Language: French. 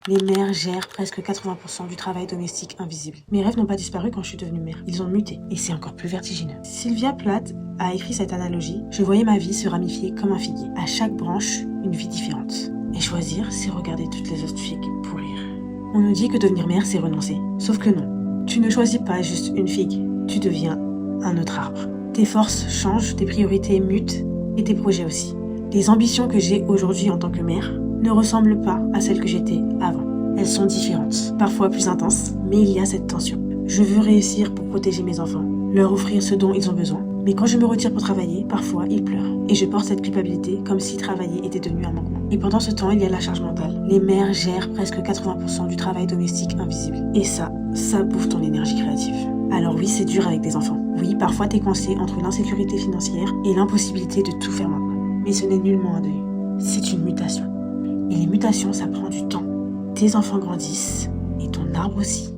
Les mères gèrent presque 80% du travail domestique invisible. Mes rêves n'ont pas disparu quand je suis devenue mère. Ils ont muté. Et c'est encore plus vertigineux. Sylvia Plath a écrit cette analogie. Je voyais ma vie se ramifier comme un figuier. À chaque branche, une vie différente. Et choisir, c'est regarder toutes les autres figues pourrir. On nous dit que devenir mère, c'est renoncer. Sauf que non. Tu ne choisis pas juste une figue. Tu deviens un autre arbre. Tes forces changent, tes priorités mutent et tes projets aussi. Les ambitions que j'ai aujourd'hui en tant que mère ne ressemblent pas à celles que j'étais avant. Elles sont différentes, parfois plus intenses, mais il y a cette tension. Je veux réussir pour protéger mes enfants, leur offrir ce dont ils ont besoin. Mais quand je me retire pour travailler, parfois ils pleurent. Et je porte cette culpabilité comme si travailler était devenu un manquement. Et pendant ce temps, il y a la charge mentale. Les mères gèrent presque 80% du travail domestique invisible. Et ça bouffe ton énergie créative. Alors oui, c'est dur avec des enfants. Oui, parfois t'es coincé entre l'insécurité financière et l'impossibilité de tout faire maintenant. Mais ce n'est nullement un deuil. C'est une mutation. Et les mutations, ça prend du temps. Tes enfants grandissent et ton arbre aussi.